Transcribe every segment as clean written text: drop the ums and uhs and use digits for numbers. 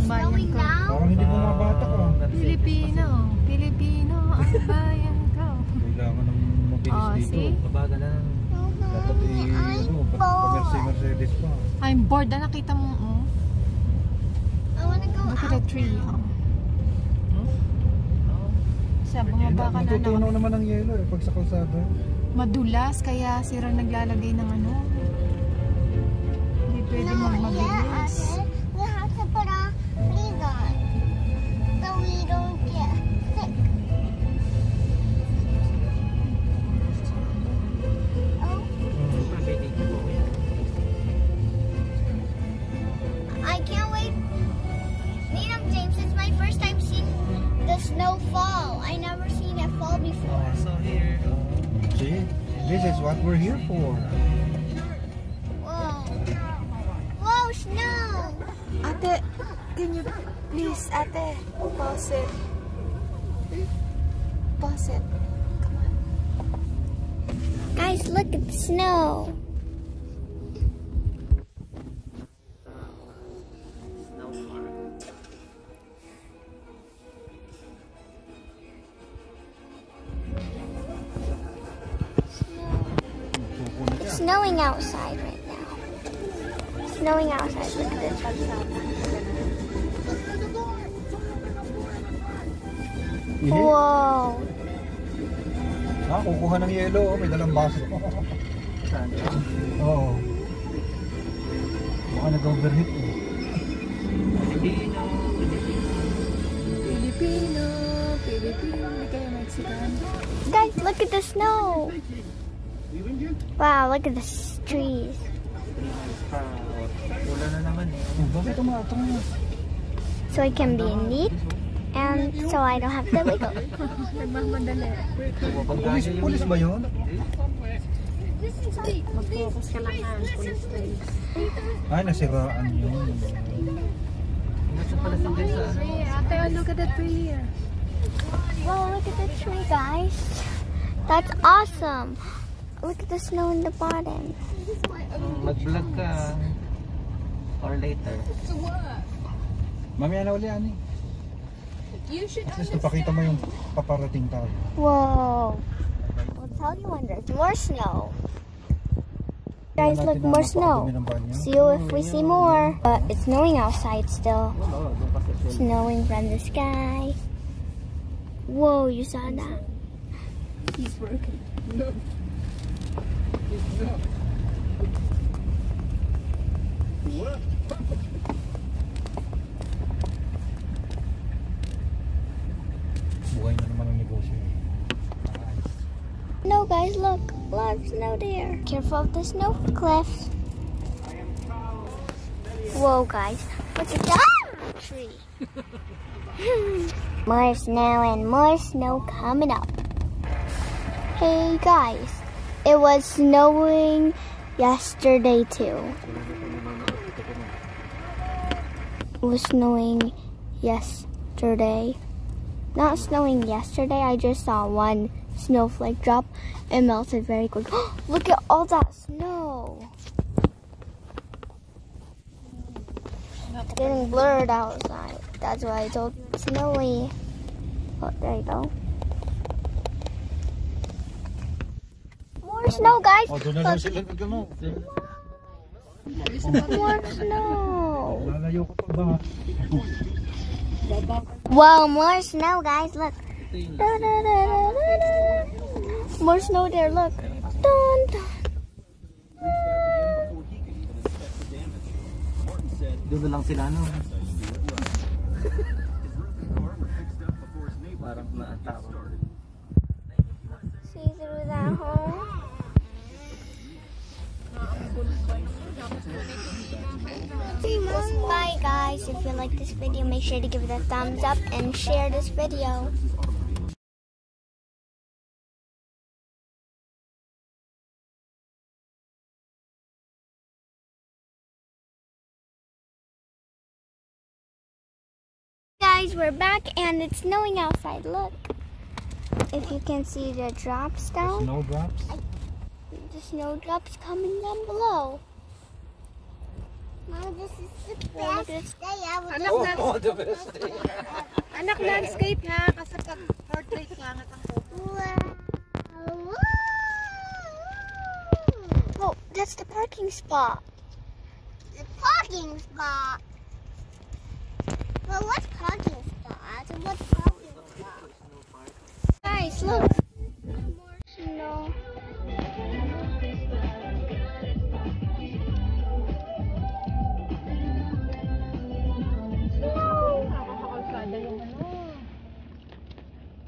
bayan ko. Parang hindi bumabata ka. Pilipino, Pilipino ang bayan ko. Kailangan ng mabilis dito. See? Mabaga na. Dapat Mercedes pa. I'm bored. Nakita mo, oh. I wanna go Look at the tree, oh. Siya, bumaba ka na. Natutunaw naman ang yelo eh, pag sa kalsada. Madulas, kaya sira naglalagay ng ano. Hindi pwede magmabilis. We have to put a freeze on so we don't get sick. Oh, I can't wait. Needham James, it's my first time seeing the snow fall. I never seen it fall before. So here. See, this is what we're here for. Whoa. Whoa, snow. Ate, can you please, ate, pause it. Pause it. Come on. Guys, look at the snow. It's snowing outside right now. Snowing outside. Look at this. Whoa. Ah, kukuha ng yelo, oh. May dalang baso. Saan? Oo. Baka nag-overheat eh. Pilipino. Filipino, Filipino, hindi kayo Mexican. Guys, look at the snow. Wow, look at the trees. Wala na naman eh. Bakit tumatong na? So it can be neat and so I don't have to wiggle. Nagmamadali. Pulis ba yun? Mag-focus ka lang na. Police place. Ay, nasiraan yun. Nasa pala sa desa. Ate, look at the tree. Wow, look at the tree, guys. That's awesome. Look at the snow in the bottom. Mag-vlog ka. Or later. Mamaya na uli, Ani. At least napakita mo yung paparating tayo. Whoa. I'll tell you when there's more snow. Guys, look, more snow. See you if we see more. But it's snowing outside still. Snowing from the sky. Whoa, you saw that? He's working. No. Buhay na naman ang negosyo. No, guys, look. A lot of snow there. Careful of the snow cliffs. Whoa, guys. Look at that tree. More snow and more snow coming up. Hey, guys. It was snowing yesterday, too. It was snowing yesterday. Not snowing yesterday. I just saw one snowflake drop. It melted very quick. Look at all that snow. It's getting blurred outside. That's why it's all snowy. Oh, there you go. More snow, guys. Oh, doon na lang sila nagano. More snow. Lalayo ko pa ba? Whoa, more snow, guys. Look. Da, da, da, da, da, da. More snow there, look. Dun, dun. Doon na lang sila, no? Parang maatawag. See through that hole? Bye, guys. If you like this video, make sure to give it a thumbs up and share this video. Guys, we're back and it's snowing outside. Look. If you can see the drops down. Snowdrops? The snowdrops coming down below. Mom, this is the best day I would The best day. Anak, landscape ha. Kasi pag portrait langat ang photo. Wow. Oh, that's the parking spot. The parking spot? Well, what's parking spot? What's parking spot? Guys, look. More snow.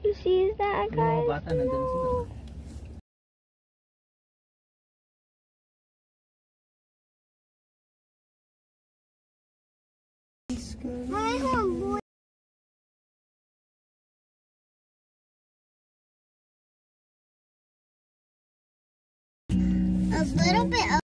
You see that, Mga guys? bata nandun sila. My homeboy. A little bit of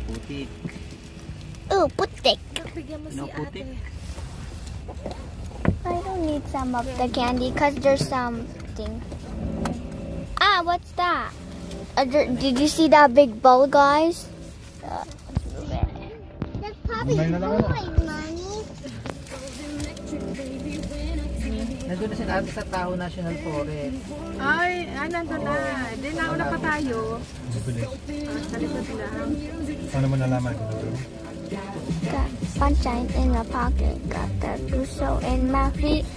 Putik. ooh, putik. Bigyan mo si No ate. putik. I don't need some of the candy because there's something. Ah, what's that? Did you see that big ball, guys? That's probably Online na lang ano. money. Nandun na sila ate sa Taho National Forest. Ay, nandun na. Hindi nauna pa tayo. Mabilis. Sa likod lang. Paano mo nalaman kung ito? Got sunshine in my pocket. Got the Russo in my feet.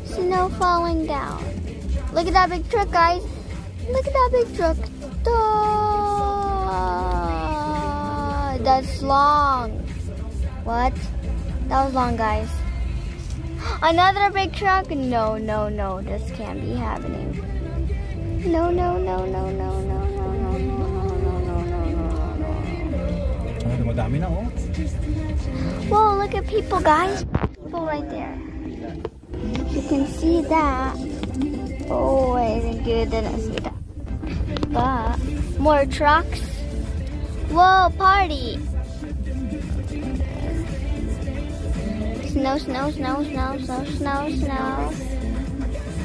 Snow falling down. Look at that big truck, guys. Look at that big truck. Duh. That's long. What? That was long, guys. Another big truck? No, no, no. This can't be happening. No, no, no, no, no, no, no, no, no, no, no, no, no, no. Ano, dumadami na oh. Whoa, look at people, guys. People right there. You can see that. Oh, I think you didn't see that. But more trucks. Whoa, party. Snow, snow, snow, snow, snow, snow, snow.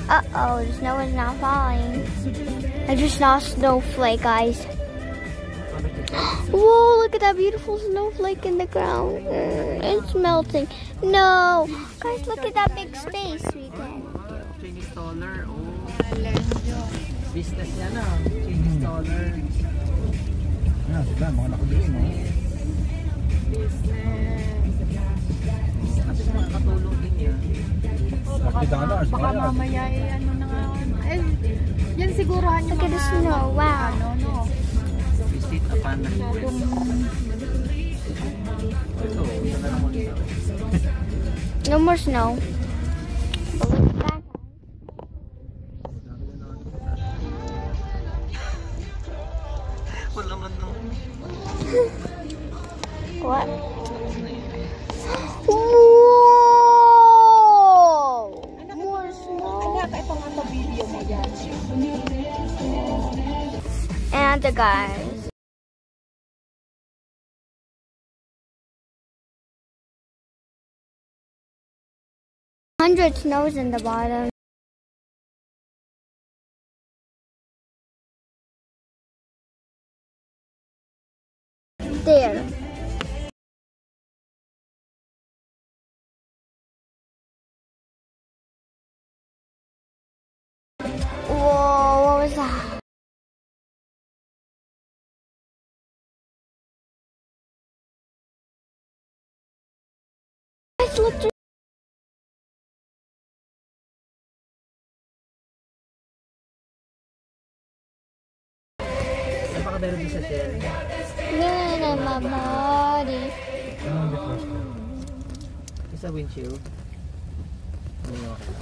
Uh-oh, the snow is now falling. I just saw a snowflake, guys. Whoa, look at that beautiful snowflake in the ground. It's melting. No. Guys, look at that big space we get. Chinese dollar. Oh. Business niya na. Chinese dollar. Yan, sila, mga nakagaling, no? Kasi mga katulong din yan. Baka mamaya ano na nga. Yan siguruhan yung Look at the snow. Wow. Visit upon request. Ito, isa na lang ulit. No more snow. But look at that. Wala man no. What? Whoa! More snow. And the guys. Hundred snows in the bottom. There. Whoa, what was that? Guys, look. Napaka-meron din sa shell. Yan ang my body. Anong request ko? Isa windshield. Hindi okay.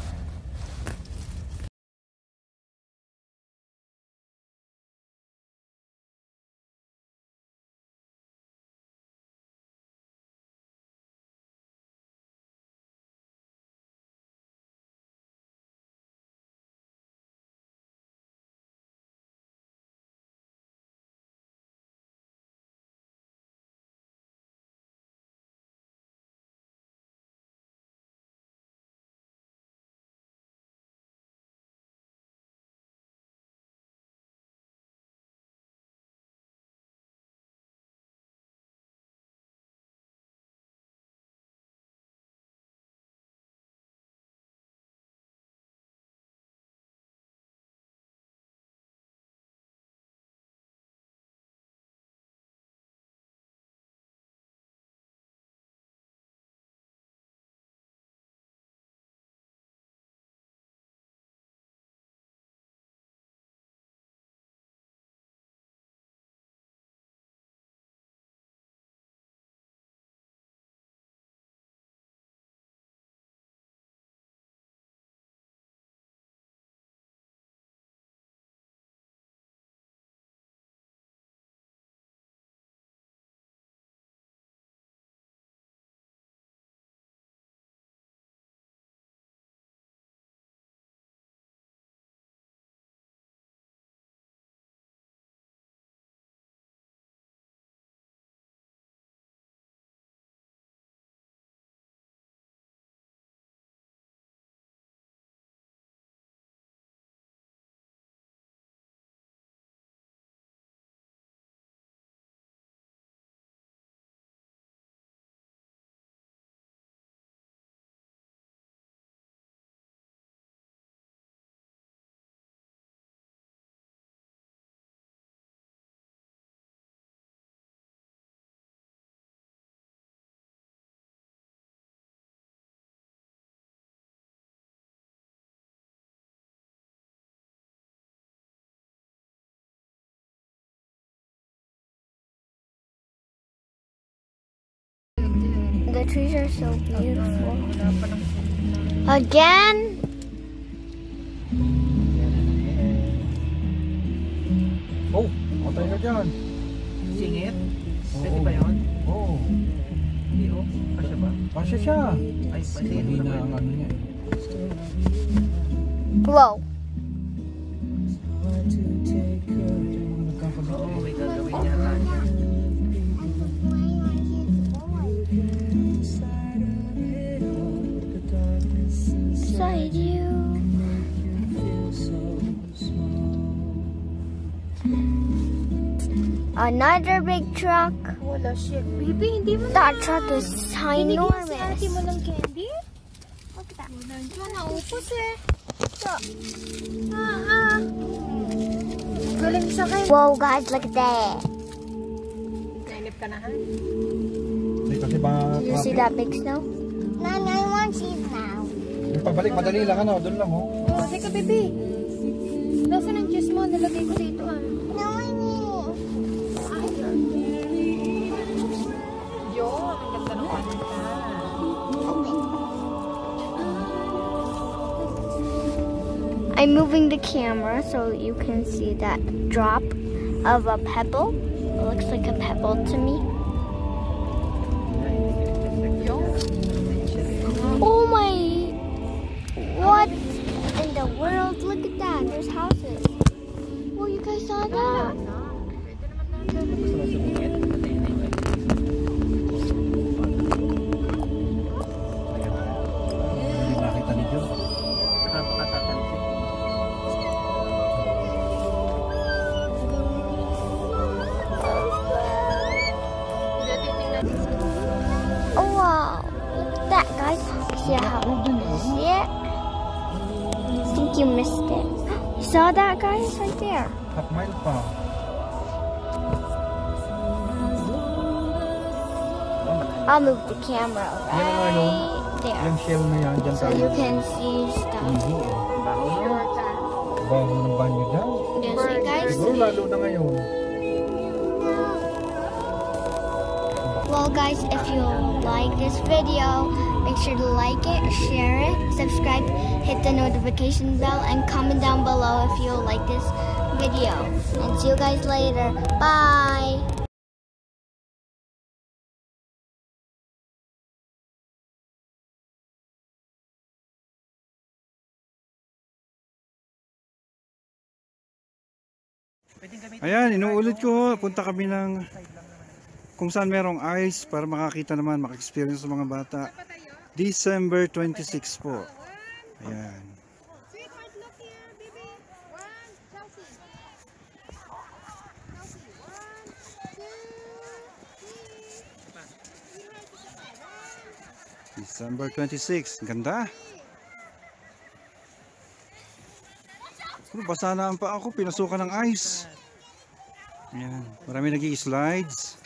The trees are so beautiful. Again? Oh, matay ka dyan. Singit? Pwede ba yun? Oo. Hindi oh. Kasya ba? Kasya siya. Ay, Hindi na ang ano niya. Whoa. Oo, may gagawin niya tayo. Beside you. Another big truck. Wala shit. Baby, hindi mo That truck is binigyan si ate enormous. mo ng candy? Look at that. Nandiyan, naupos eh. Galing sa akin. Whoa, guys, look at that. Nainip ka na ha? Hindi kasi ba... You see that big snow? Mommy, I want cheese now. Yung pabalik, madali lang ano. Doon lang oh. Oh, sige baby. Nasaan ang juice mo? Nalagay ko dito ah. No, I need. Yun, ang ganda ng kanta. I'm moving the camera so you can see that drop of a pebble. It looks like a pebble to me. Oh my! What in the world? Look at that. There's houses. Oh, you guys saw that? Hindi nakita ni John. Nakapakatatansin. Oh wow! Look at that, guys. See how? See it? I think you missed it. You saw that, guys, right there. Half mile pa. I'll move the camera right there Yung shell na yan, dyan so you can see stuff. Hindi eh. Baho ng banyo dyan. You see, guys? Siguro lalo na ngayon. Well, guys, if you like this video, make sure to like it, share it, subscribe, hit the notification bell, and comment down below if you like this video. And see you guys later. Bye! Ayan, inuulit ko. Punta kami ng kung saan merong ice para makakita naman, maka-experience ng mga bata. December 26 po. Ayan. Sweetheart, look here, baby. One, Chelsea. Chelsea, 1, 2, 3. December 26. Ganda. Basa na ang paa ko, pinasukan ng ice. Ayan, marami nag-i-slides.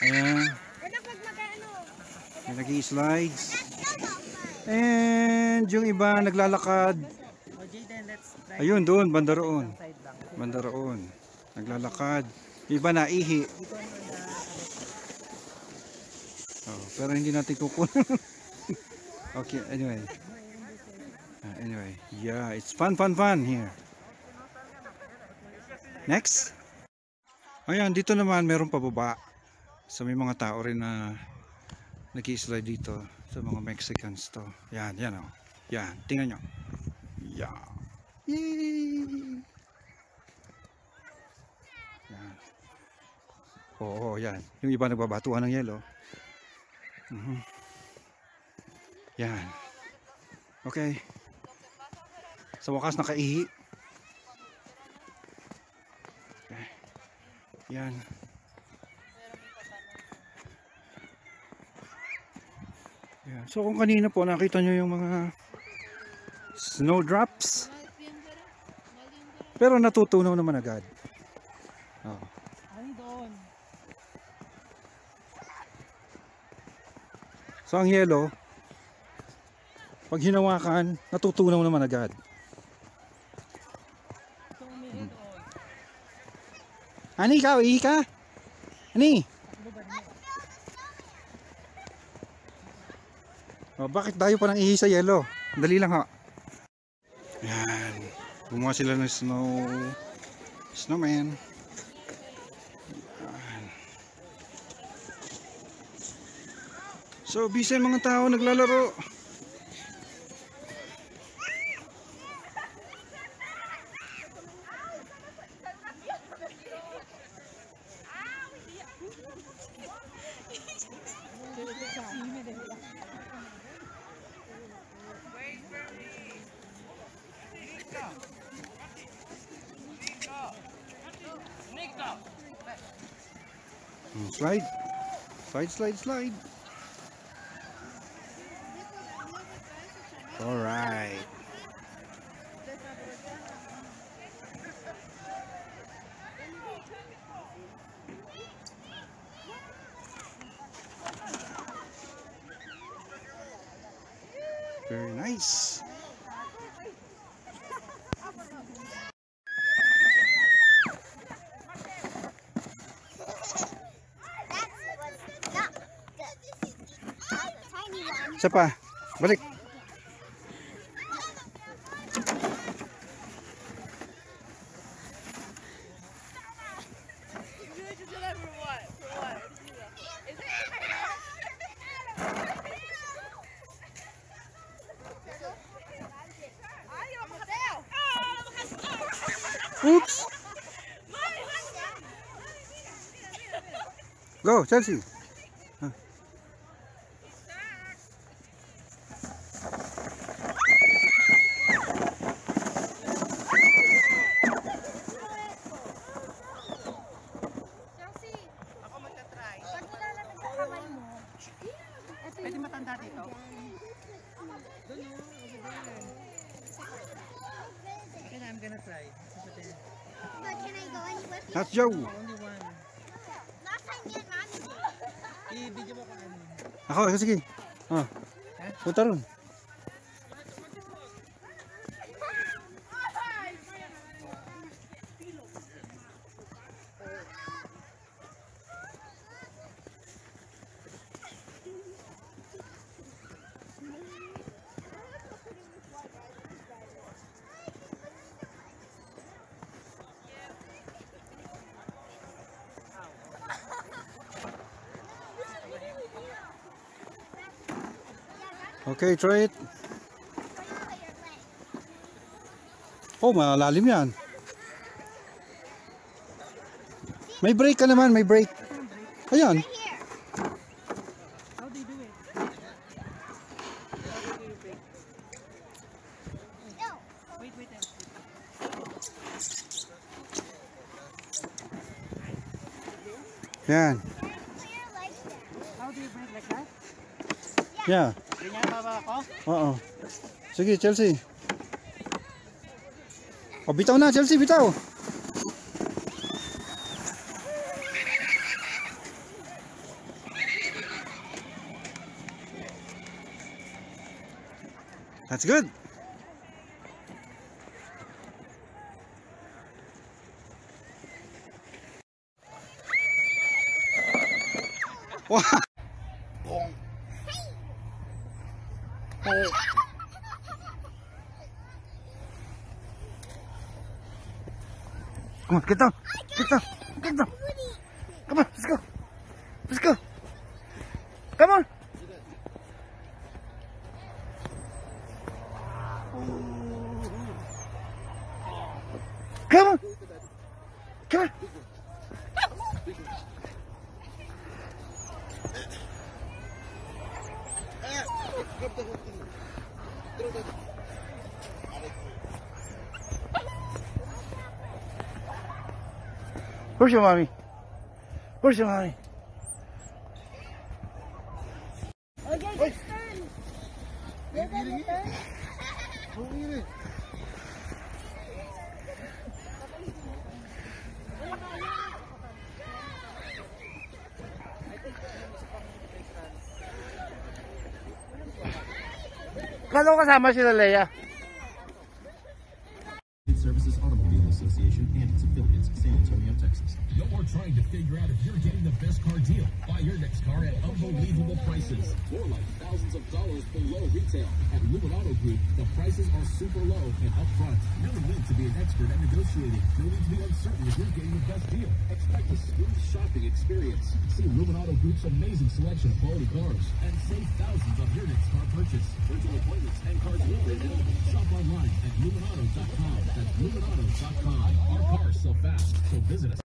Ayan. May nag-i-slides. And yung iba naglalakad. Ayun doon, banda roon. Banda roon. Naglalakad. Yung iba naihi. Oh, pero hindi natin kukunin. Okay, anyway. Anyway, yeah, it's fun here. Next. Ayan, dito naman meron pababa. So may mga tao rin na nag-i-slide dito sa mga Mexicans to. Yan, yan oh. Yan, tingnan nyo. Yan. Yay! Yan. Oo, yan. Yung iba nagbabatuhan ng yelo. Yan. Okay. Sa wakas nakaihi. Okay. Yan. Yan. So kung kanina po nakita nyo yung mga snowdrops. Pero natutunaw naman agad. Oh. So ang yelo, pag hinawakan, natutunaw naman agad. Ani, ikaw, ihi ka? Ani? Oh, bakit tayo pa nang ihi sa yelo? Dali lang ha. Yan. Gumawa sila ng snowman. Yan. So, busy ang mga tao naglalaro. Slide. Slide, slide, slide. Alright. Very nice. Isa pa. Balik. Oops. Go, Chelsea. Pwede matanda dito. And I'm gonna try. But can I go anywhere? That's Joe. Only one. Last time me and Mommy did. I-video mo kung ano. Ako, sige. Ah. Punta ron. Okay, try it. Oh, malalim yan. May brake ka naman, may brake. Ayan. How do you do it? No. Wait. Yan. How do you break like that? Yeah. Ganyan baba ako? Oo. Sige, Chelsea. O, bitaw na, Chelsea, bitaw. That's good. Wow. Come on, get down. Get down. Get down. Come on, let's go. Let's go. Come on. Come on. Come on. Where's your mommy? Where's your mommy? Okay, next turn. You're gonna turn. Kano kasama sila Leia? Services Automobile Association and its affiliates, San Antonio, Texas. You're trying to figure out if you're getting the best car deal. Buy your next car at unbelievable prices. More like thousands of dollars below retail. At Luminato Group, the prices are super low and upfront. No need to be an expert at negotiating. No need to be uncertain if you're getting the best deal. Expect a smooth shopping experience. See Luminato Group's amazing selection of quality cars and save thousands of your next car purchase. Virtual appointments and cars will be available. Shop online at luminato.com. That's luminato.com. Our cars sell fast, so visit us.